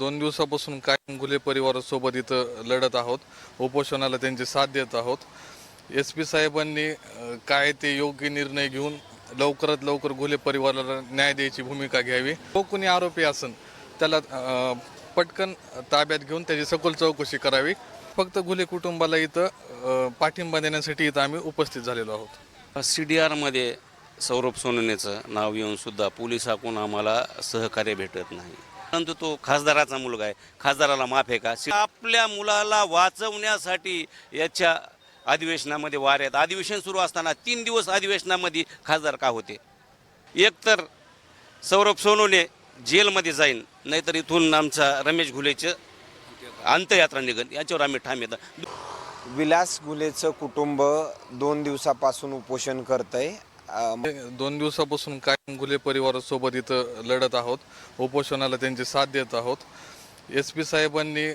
2 दिवसापासून कायम घुले परिवारासोबत इथं लढत आहोत. उपोषणाला त्यांची साथ देत आहोत. SP साहेबांनी काय ते योग्य निर्णय घेऊन लवकरात लवकर घुले परिवाराला न्याय द्यायची भूमिका घ्यावी. जो कोणी आरोपी असेल त्याला पटकन ताब्यात घेऊन त्याची सखोल चौकशी करावी. फक्त घुले कुटुंबाला इथं पाठिंबा देण्यासाठी इथं आम्ही उपस्थित झालेलो आहोत. CDR मध्ये सौरभ सोनवणेचं नाव येऊन सुद्धा पोलिसाकडून आम्हाला सहकार्य भेटत नाही. परंतु तो खासदाराचा मुलगा आहे, खासदाराला माफ आहे का? आपल्या मुलाला वाचवण्यासाठी याच्या अधिवेशनामध्ये वार आहेत. अधिवेशन सुरू असताना 3 दिवस अधिवेशनामध्ये खासदार का होते? एकतर सौरभ सोनवणे जेलमध्ये जाईन, नाहीतर इथून आमचा रमेश घुलेचं अंत्ययात्रा निघन, याच्यावर आम्ही ठाम येतं. विलास घुलेचं कुटुंब 2 दिवसापासून उपोषण करतंय. 2 दिवसापासून कायम घुले परिवारासोबत इथं लढत आहोत. उपोषणाला त्यांची साथ देत आहोत. SP साहेबांनी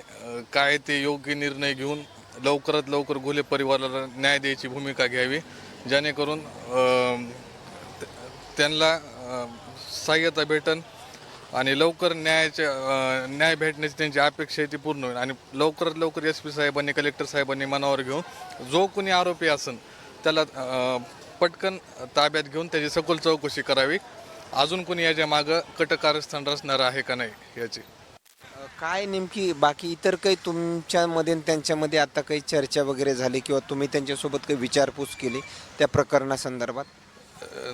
काय ते योग्य निर्णय घेऊन लवकरात लवकर घुले परिवाराला न्याय द्यायची भूमिका घ्यावी, जेणेकरून त्यांना सहाय्यता भेटन आणि लवकर न्याय भेटण्याची त्यांची अपेक्षा आहे ती पूर्ण होईल. आणि लवकरात लवकर SP साहेबांनी, कलेक्टर साहेबांनी मनावर घेऊन जो कोणी आरोपी असेल त्याला पटकन ताब्यात घेऊन त्याची सखोल चौकशी करावी. अजून कोणी याच्या मागं कटकारस्थान रचणार आहे का नाही याची. काय नेमकी बाकी इतर काही तुमच्यामध्ये आणि त्यांच्यामध्ये आता काही चर्चा वगैरे झाली किंवा तुम्ही त्यांच्यासोबत काही विचारपूस केली त्या प्रकरणासंदर्भात?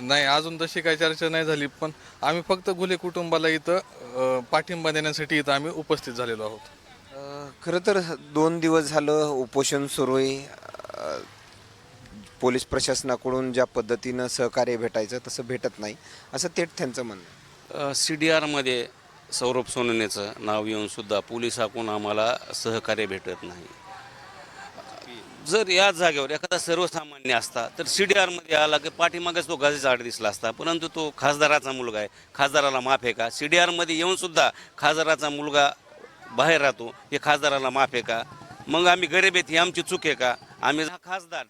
नाही, अजून तशी काही चर्चा नाही झाली. पण आम्ही फक्त घुले कुटुंबाला इथं पाठिंबा देण्यासाठी इथं आम्ही उपस्थित झालेलो आहोत. खरं तर 2 दिवस झालं उपोषण सुरू आहे. पोलीस प्रशासनाकडून ज्या पद्धतीनं सहकार्य भेटायचं तसं भेटत नाही, असं थेट त्यांचं म्हणणं. CDR मध्ये सौरभ सोनवणेचं नाव येऊन सुद्धा पोलिसाकडून आम्हाला सहकार्य भेटत नाही. जर या जागेवर एखादा सर्वसामान्य असता तर CDR मध्ये आला की पाठीमागच तो गाजीचा आड दिसला असता. परंतु तो खासदाराचा मुलगा आहे, खासदाराला माफ आहे का? CDR मध्ये येऊन सुद्धा खासदाराचा मुलगा बाहेर राहतो, हे खासदाराला माफ आहे का? मग आम्ही गरीब आहेत, ही आमची चूक आहे का? आम्ही खासदार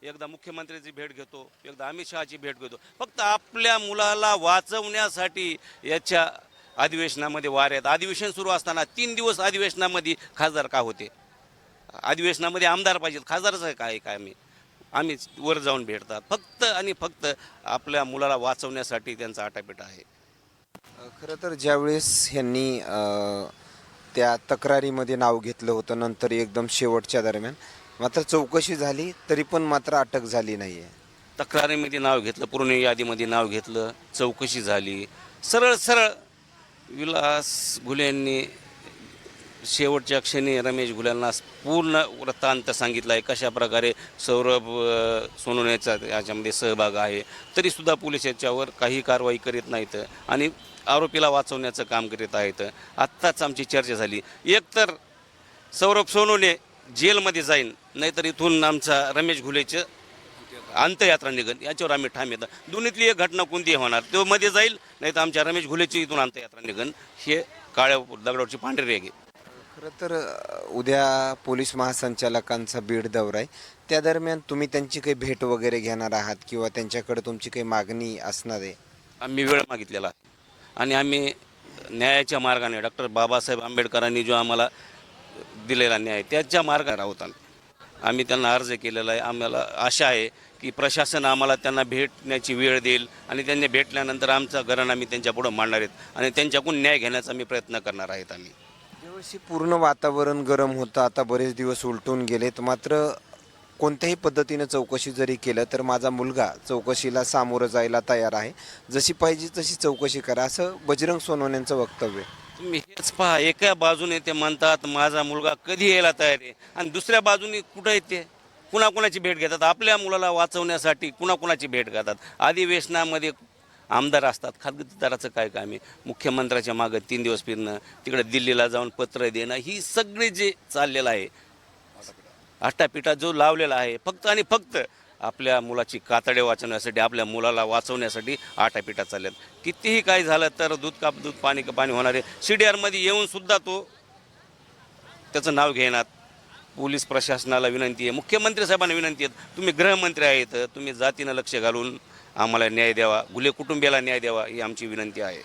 एकदा मुख्यमंत्र्याची भेट घेतो, एकदा अमित शहाची भेट घेतो, फक्त आपल्या मुलाला वाचवण्यासाठी याच्या अधिवेशनामध्ये वार आहेत. अधिवेशन सुरू असताना 3 दिवस अधिवेशनामध्ये खासदार का होते? अधिवेशनामध्ये आमदार पाहिजेत, खासदारच आहे काय? आम्ही वर जाऊन भेटतात फक्त आणि फक्त आपल्या मुलाला वाचवण्यासाठी त्यांचा आटापिटा आहे. खरं तर ज्यावेळेस ह्यांनी त्या तक्रारीमध्ये नाव घेतलं होतं, नंतर एकदम शेवटच्या दरम्यान मात्र चौकशी झाली तरी पण मात्र अटक झाली नाही आहे. तक्रारीमध्ये नाव घेतलं, पूर्ण यादीमध्ये नाव घेतलं, चौकशी झाली. सरळ विलास घुले यांनी शेवटच्या क्षणी रमेश घुलेंना पूर्ण वृत्तांत सांगितला आहे, कशा प्रकारे सौरभ सोनवणेचा याच्यामध्ये सहभाग आहे. तरीसुद्धा पोलीस याच्यावर काही कारवाई करीत नाहीत आणि आरोपीला वाचवण्याचं काम करीत आहेत. आत्ताच आमची चर्चा झाली, एकतर सौरभ सोनवणे जेलमध्ये जाईन, नाहीतर इथून आमचा रमेश घुलेचं अंत्ययात्रा निघन, याच्यावर आम्ही ठाम येतं. दोन्हीतली एक घटना कोणती होणार, तो मध्ये जाईल, नाही तर आमच्या रमेश घुलेची इथून अंत्ययात्रा निघन, हे काळ्या दगडावरची पांढरी रेघ आहे. खरं तर उद्या पोलीस महासंचालकांचा बीड दौरा आहे, त्या दरम्यान तुम्ही त्यांची काही भेट वगैरे घेणार आहात किंवा त्यांच्याकडे तुमची काही मागणी असणार आहे? आम्ही वेळ मागितलेला आहे आणि आम्ही न्यायाच्या मार्गाने डॉक्टर बाबासाहेब आंबेडकरांनी जो आम्हाला दिलेला न्याय त्याच्या मार्गाने आहोत. आम्ही त्यांना अर्ज केलेला आहे. आम्हाला आशा आहे की प्रशासन आम्हाला त्यांना भेटण्याची वेळ देईल आणि त्यांनी भेटल्यानंतर आमचं गरण आम्ही त्यांच्यापुढं मांडणार आहेत आणि त्यांच्याकडून न्याय घेण्याचा आम्ही प्रयत्न करणार आहेत. आम्ही ज्यावेळी पूर्ण वातावरण गरम होतं, आता बरेच दिवस उलटून गेलेत, मात्र कोणत्याही पद्धतीनं चौकशी जरी केलं तर माझा मुलगा चौकशीला सामोरं जायला तयार आहे, जशी पाहिजे तशी चौकशी करा, असं बजरंग सोनवणेंचं वक्तव्य. तुम्ही हेच पहा, एका बाजूने ते म्हणतात माझा मुलगा कधी यायला तयार आहे आणि दुसऱ्या बाजूने कुठं येते, कुणाकुणाची भेट घेतात, आपल्या मुलाला वाचवण्यासाठी कुणाकुणाची भेट घेतात. अधिवेशनामध्ये आमदार असतात, खासदाराचं काय काम आहे? मुख्यमंत्र्याच्या मागं 3 दिवस फिरणं, तिकडे दिल्लीला जाऊन पत्र देणं, ही सगळी जे चाललेलं आहे आटापिटा जो लावलेला आहे, फक्त आणि फक्त आपल्या मुलाची कातडे वाचवण्यासाठी, आपल्या मुलाला वाचवण्यासाठी आटापिटा चालल्यात. कितीही काय झालं तर दूध का दूध पाणी का पाणी होणार आहे. CDR मध्ये येऊन सुद्धा तो त्याचं नाव घेणार. पोलीस प्रशासनाला विनंती आहे, मुख्यमंत्री साहेबांना विनंती आहे, तुम्ही गृहमंत्री आहेत, तुम्ही जातीनं लक्ष घालून आम्हाला न्याय द्यावा, घुले कुटुंबियाला न्याय द्यावा, ही आमची विनंती आहे.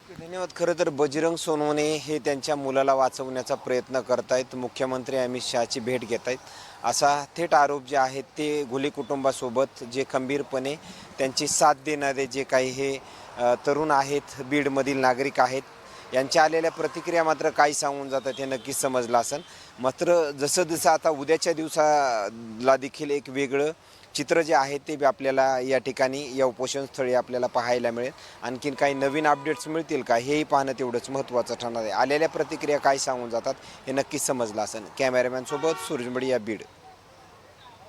धन्यवाद. खरं तर बजरंग सोनवणे हे त्यांच्या मुलाला वाचवण्याचा प्रयत्न करतायत. मुख्यमंत्री अमित शहाची भेट घेत आहेत असा थेट आरोप जे आहेत ते घुले कुटुंबासोबत जे खंबीरपणे त्यांची साथ देणारे जे काही हे तरुण आहेत, बीडमधील नागरिक आहेत, यांच्या आलेल्या प्रतिक्रिया मात्र काय सांगून जातात हे नक्कीच समजलं असेल. मात्र जसं जसं आता उद्याच्या दिवसाला देखील एक वेगळं चित्र जे आहे ते आपल्याला या ठिकाणी या उपोषणस्थळी आपल्याला पाहायला मिळेल. आणखीन काही नवीन अपडेट्स मिळतील का हेही पाहणं तेवढंच महत्त्वाचं ठरणार आहे. आलेल्या प्रतिक्रिया काय सांगून जातात हे नक्कीच समजलं असेल. कॅमेरामॅनसोबत सूरज बडिया, बीड.